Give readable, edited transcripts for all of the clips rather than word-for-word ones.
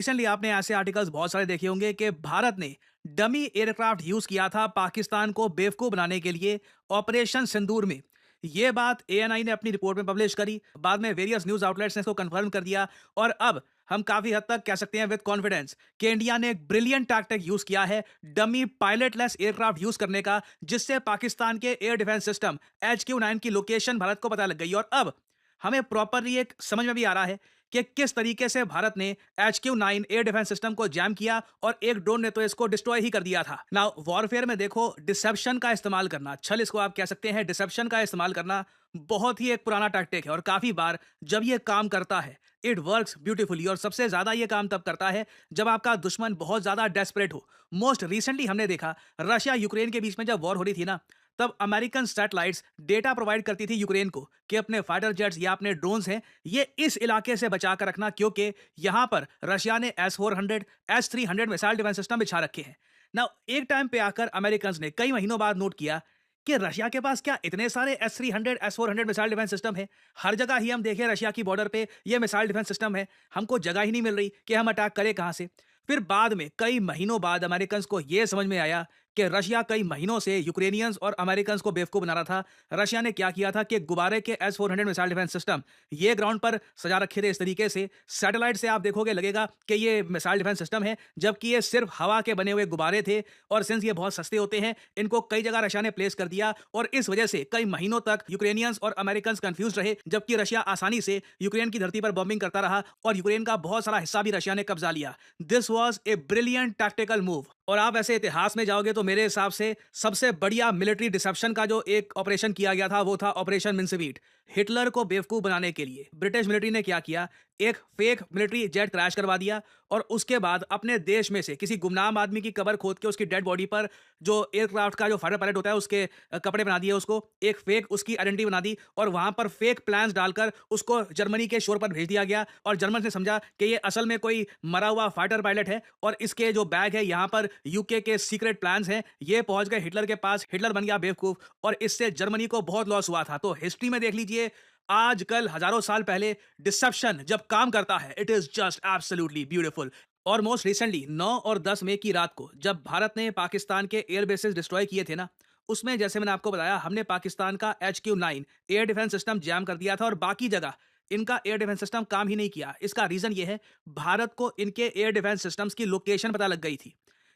Recently आपने ऐसे articles बहुत सारे देखे होंगे कि भारत ने डमी एयरक्राफ्ट यूज किया था पाकिस्तान को बेवकूफ बनाने के लिए ऑपरेशन सिंदूर में। ये बात एएनआई ने अपनी रिपोर्ट में पब्लिश करी, बाद में वेरियस न्यूज आउटलेट्स ने इसको कंफर्म कर दिया। और अब हम काफी हद तक कह सकते हैं विद कॉन्फिडेंस कि इंडिया ने एक ब्रिलियंट टैक्टिक यूज किया है डमी पायलटलेस एयरक्राफ्ट यूज करने का, जिससे पाकिस्तान के एयर डिफेंस सिस्टम HQ-9 की लोकेशन भारत को पता लग गई। और अब हमें प्रॉपरली एक समझ में भी आ रहा है कि किस तरीके से भारत ने HQ-9 एयर डिफेंस सिस्टम को जैम किया और एक ड्रोन ने तो इसको डिस्ट्रॉय ही कर दिया था। नाउ वॉरफेयर में देखो, डिसेप्शन का इस्तेमाल करना, छल इसको आप कह सकते हैं, डिसेप्शन का इस्तेमाल करना बहुत ही एक पुराना टैक्टिक है और काफी बार जब ये काम करता है इट वर्क्स ब्यूटीफुली। और सबसे ज्यादा ये काम तब करता है जब आपका दुश्मन बहुत ज्यादा डेस्परेट हो। मोस्ट रिसेंटली हमने देखा रशिया यूक्रेन के बीच में जब वॉर हो रही थी ना, तब अमेरिकन सैटेलाइट्स डेटा प्रोवाइड करती थी यूक्रेन को कि अपने फाइटर जेट्स या अपने ड्रोन्स हैं ये इस इलाके से बचा कर रखना, क्योंकि यहां पर रशिया ने S-400 S-300 missile defence system बिछा रखे हैं ना। एक टाइम पे आकर अमेरिकन ने कई महीनों बाद नोट किया कि रशिया के पास क्या इतने सारे S-300 S-400 missile defence system है। हर जगह ही हम देखें रशिया की बॉर्डर पे ये मिसाइल डिफेंस सिस्टम है, हमको जगह ही नहीं मिल रही कि हम अटैक करें कहां से। फिर बाद में कई महीनों बाद अमेरिकन को यह समझ में आया कि रशिया कई महीनों से यूक्रेनियंस और अमेरिकन को बेवकूफ बना रहा था। रशिया ने क्या किया था कि गुब्बारे के S-400 मिसाइल डिफेंस सिस्टम ये ग्राउंड पर सजा रखे थे इस तरीके से। सैटेलाइट से आप देखोगे लगेगा कि ये मिसाइल डिफेंस सिस्टम है, जबकि ये सिर्फ हवा के बने हुए गुब्बारे थे। और सिंस ये बहुत सस्ते होते हैं, इनको कई जगह रशिया ने प्लेस कर दिया और इस वजह से कई महीनों तक यूक्रेनियंस और अमेरिकन कंफ्यूज रहे, जबकि रशिया आसानी से यूक्रेन की धरती पर बॉम्बिंग करता रहा और यूक्रेन का बहुत सारा हिस्सा भी रशिया ने कब्जा लिया। This was a brilliant tactical move. और आप ऐसे इतिहास में जाओगे तो मेरे हिसाब से सबसे बढ़िया मिलिट्री डिसेप्शन का जो एक ऑपरेशन किया गया था वो था ऑपरेशन मिन्सिवीट। हिटलर को बेवकूफ बनाने के लिए ब्रिटिश मिलिट्री ने क्या किया, एक फेक मिलिट्री जेट क्रैश करवा दिया और उसके बाद अपने देश में से किसी गुमनाम आदमी की कब्र खोद के उसकी डेड बॉडी पर जो एयरक्राफ्ट का जो फाइटर पायलट होता है उसके कपड़े बना दिए, उसको एक फेक उसकी आइडेंटिटी बना दी और वहां पर फेक प्लान्स डालकर उसको जर्मनी के शोर पर भेज दिया गया। और जर्मन ने समझा कि ये असल में कोई मरा हुआ फाइटर पायलट है और इसके जो बैग है यहाँ पर यूके के सीक्रेट प्लान्स हैं, ये पहुंच गए हिटलर के पास। हिटलर बन गया बेवकूफ और इससे जर्मनी को बहुत लॉस हुआ था। तो हिस्ट्री में देख लीजिए, आजकल हजारों साल पहले डिसेप्शन जब काम करता है it is just absolutely beautiful. और मोस्ट रिसेंटली 9 और 10 मई की रात को जब भारत ने पाकिस्तान के एयर बेसेस डिस्ट्रॉय किए थे ना, उसमें जैसे मैंने आपको बताया हमने पाकिस्तान का HQ-9 air defence system jam कर दिया था और बाकी जगह इनका एयर डिफेंस सिस्टम काम ही नहीं किया। इसका रीजन ये है, भारत को इनके एयर डिफेंस सिस्टम्स की लोकेशन पता लग गई थी।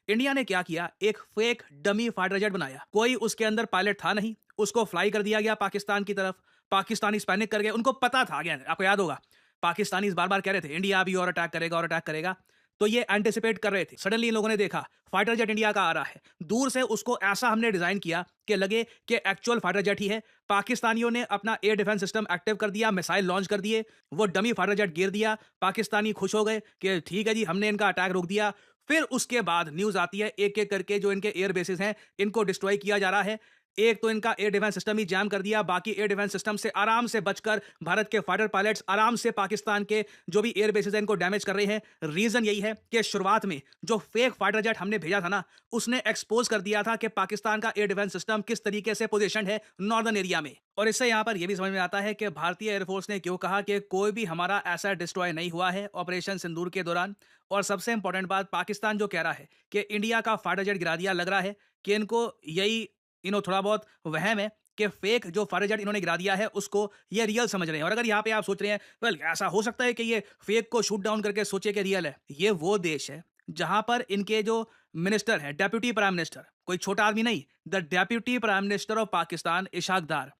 इंडिया ने क्या किया, एक फेक डमी फाइटर जेट बनाया, कोई उसके अंदर पायलट था नहीं, उसको फ्लाई कर दिया गया पाकिस्तान की तरफ। पाकिस्तानी पैनिक कर गए, उनको पता था, अगेन आपको याद होगा पाकिस्तानी बार बार कह रहे थे इंडिया अभी और अटैक करेगा और अटैक करेगा, तो ये एंटिसिपेट कर रहे थे। सडनली इन लोगों ने देखा फाइटर जेट इंडिया का आ रहा है, दूर से उसको ऐसा हमने डिजाइन किया कि लगे कि एक्चुअल फाइटर जेट ही है। पाकिस्तानियों ने अपना एयर डिफेंस सिस्टम एक्टिव कर दिया, मिसाइल लॉन्च कर दिए, वो डमी फाइटर जेट गिर दिया। पाकिस्तानी खुश हो गए कि ठीक है जी, हमने इनका अटैक रोक दिया। फिर उसके बाद न्यूज आती है एक एक करके जो इनके एयर बेसिस हैं इनको डिस्ट्रॉय किया जा रहा है। एक तो इनका एयर डिफेंस सिस्टम ही जैम कर दिया, बाकी एयर डिफेंस सिस्टम से आराम से बचकर भारत के फाइटर पायलट्स आराम से पाकिस्तान के जो भी एयर बेसिस हैं इनको डैमेज कर रहे हैं। रीजन यही है कि शुरुआत में जो फेक फाइटर जेट हमने भेजा था ना, उसने एक्सपोज कर दिया था कि पाकिस्तान का एयर डिफेंस सिस्टम किस तरीके से पोजीशन है नॉर्दर्न एरिया में। और इससे यहां पर यह भी समझ में आता है कि भारतीय एयरफोर्स ने क्यों कहा कि कोई भी हमारा ऐसा डिस्ट्रॉय नहीं हुआ है ऑपरेशन सिंदूर के दौरान। और सबसे इंपॉर्टेंट बात, पाकिस्तान जो कह रहा है कि इंडिया का फाइटर जेट गिरा दिया, लग रहा है कि इनको यही थोड़ा बहुत वहम है कि फेक जो फाइटर जेट इन्होंने गिरा दिया है उसको ये रियल समझ रहे हैं। और अगर यहाँ पे आप सोच रहे हैं वेल ऐसा हो सकता है कि ये फेक को शूट डाउन करके सोचे कि रियल है, ये वो देश है जहां पर इनके जो मिनिस्टर है, डेप्यूटी प्राइम मिनिस्टर, कोई छोटा आदमी नहीं, the deputy prime minister of Pakistan Ishaq दार,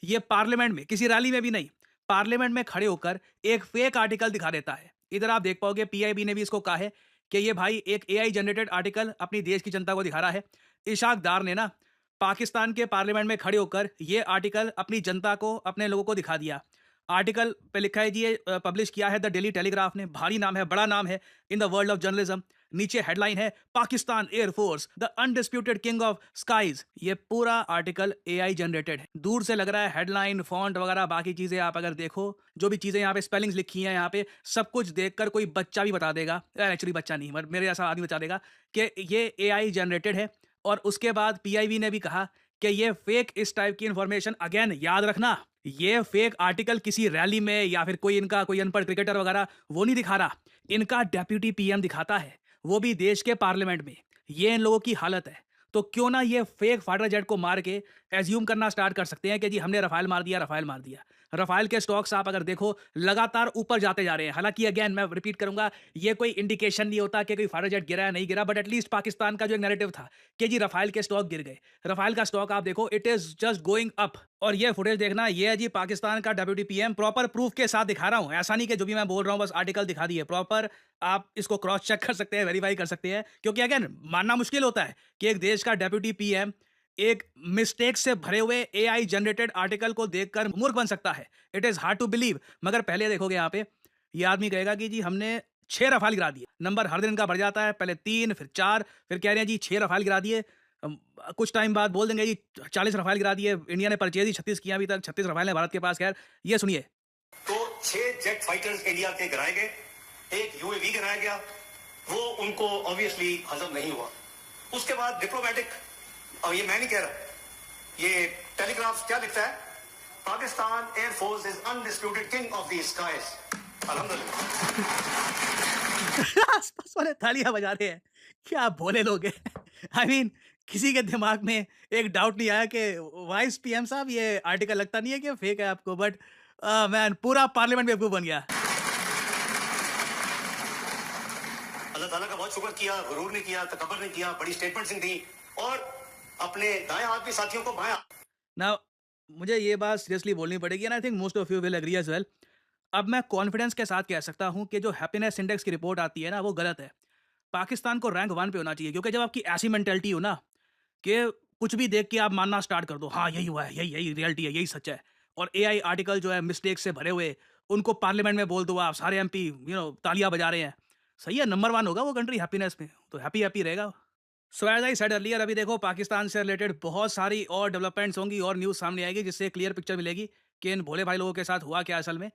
ये पार्लियामेंट में किसी रैली में भी नहीं, पार्लियामेंट में खड़े होकर एक फेक आर्टिकल दिखा देता है। इधर आप देख पाओगे पीआईबी ने भी इसको कहा है कि ये भाई एक एआई जनरेटेड आर्टिकल अपनी देश की जनता को दिखा रहा है। इशाक दार ने ना पाकिस्तान के पार्लियामेंट में खड़े होकर ये आर्टिकल अपनी जनता को, अपने लोगों को दिखा दिया। आर्टिकल पे लिखा है जी, ये पब्लिश किया है द डेली टेलीग्राफ ने, भारी नाम है, बड़ा नाम है in the world of journalism. नीचे हेडलाइन है Pakistan air force the undisputed king of skies. ये पूरा आर्टिकल एआई जनरेटेड है। दूर से लग रहा है हेडलाइन, फॉन्ट वगैरह बाकी चीजें आप अगर देखो, जो भी चीजें यहाँ पे स्पेलिंग्स लिखी हैं यहाँ पे, सब कुछ देखकर कोई बच्चा भी बता देगा, एक्चुअली बच्चा नहीं बट मेरे जैसा आदमी बता देगा कि ये एआई जनरेटेड है। और उसके बाद पीआईबी ने भी कहा कि ये फेक, इस टाइप की इंफॉर्मेशन अगेन याद रखना, ये फेक आर्टिकल किसी रैली में या फिर कोई इनका कोई अनपढ़ क्रिकेटर वगैरह वो नहीं दिखा रहा। इनका डेप्यूटी पीएम दिखाता है, वो भी देश के पार्लियामेंट में। ये इन लोगों की हालत है। तो क्यों ना ये फेक फाइटर जेट को मार के एज्यूम करना स्टार्ट कर सकते हैं कि जी हमने रफाल मार दिया, रफाल मार दिया। रफाल के स्टॉक्स आप अगर देखो लगातार ऊपर जाते जा रहे हैं। हालांकि अगेन मैं रिपीट करूंगा, ये कोई इंडिकेशन नहीं होता कि कोई फाइटर जेट गिरा या नहीं गिरा, बट एटलीस्ट पाकिस्तान का जो एक नैरेटिव था कि जी रफाल के स्टॉक गिर गए। रफाल का स्टॉक आप देखो, it is just going up. और ये फुटेज देखना, ये है जी पाकिस्तान का डेप्यूटी पीएम, प्रॉपर प्रूफ के साथ दिखा रहा हूं। ऐसा नहीं कि जो भी मैं बोल रहा हूं बस आर्टिकल दिखा दिए, प्रॉपर आप इसको क्रॉस चेक कर सकते हैं, वेरीफाई कर सकते हैं। क्योंकि अगेन मानना मुश्किल होता है कि एक देश का डेप्यूटी पीएम एक मिस्टेक से भरे हुए एआई जनरेटेड आर्टिकल को देखकर मूर्ख बन सकता है। It is hard to believe. मगर पहले देखोगे यहाँ पे, ये आदमी कहेगा कि जी हमने 6 रफाल गिरा दिए। नंबर हर दिन का बढ़ जाता है, पहले 3 फिर 4, फिर कह रहे हैं जी 6 रफाल गिरा दिए। कुछ टाइम बाद बोल देंगे जी 40 रफाल गिरा दिए। इंडिया ने परचेज ही 36 किया अभी तक, 36 रफाल है भारत के पास। खैर ये सुनिए। तो 6 जेट फाइटर्स इंडिया के गिराए गए, एक यूएवी गिराया गया, वो उनको ऑब्वियसली हजम नहीं हुआ। उसके बाद डिप्लोमेटिक, और ये मैं नहीं कह रहा, ये टेलीग्राफ क्या लिखता है, Pakistan air force is undisputed king of the skies. अल्हम्दुलिल्लाह। आसपास वाले तालियां बजा रहे हैं। क्या भोले लोग हैं। आई मीन किसी के दिमाग में एक डाउट नहीं आया कि वाइस पीएम साहब ये आर्टिकल लगता नहीं है कि फेक है आपको, बट मैन पूरा पार्लियामेंट बेवकूफ बन गया। अल्लाह ताला का बहुत शुक्र किया, गुरूर नहीं किया, तकब्बुर नहीं किया, बड़ी स्टेटमेंट्स थी, और अपने दाएं हाथ भी साथियों को बाएं। ना मुझे ये बात सीरियसली बोलनी पड़ेगी, and I think most of you will agree as well. अब मैं कॉन्फिडेंस के साथ कह सकता हूं कि जो हैप्पीनेस इंडेक्स की रिपोर्ट आती है ना, वो गलत है। पाकिस्तान को रैंक 1 पे होना चाहिए। क्योंकि जब आपकी ऐसी मेंटेलिटी हो ना कि कुछ भी देख के आप मानना स्टार्ट कर दो, हाँ यही हुआ है, यही यही रियलिटी है, यही सच है, और एआई आर्टिकल जो है मिस्टेक से भरे हुए, उनको पार्लियामेंट में बोल दो आप, सारे एमपी तालियां बजा रहे हैं, सही है, नंबर 1 होगा वो कंट्री हैप्पीनेस में, तो हैप्पी हैप्पी रहेगा। So as I said earlier, अभी देखो पाकिस्तान से रिलेटेड बहुत सारी और डेवलपमेंट्स होंगी और न्यूज़ सामने आएगी, जिससे क्लियर पिक्चर मिलेगी कि इन भोले भाई लोगों के साथ हुआ क्या असल में।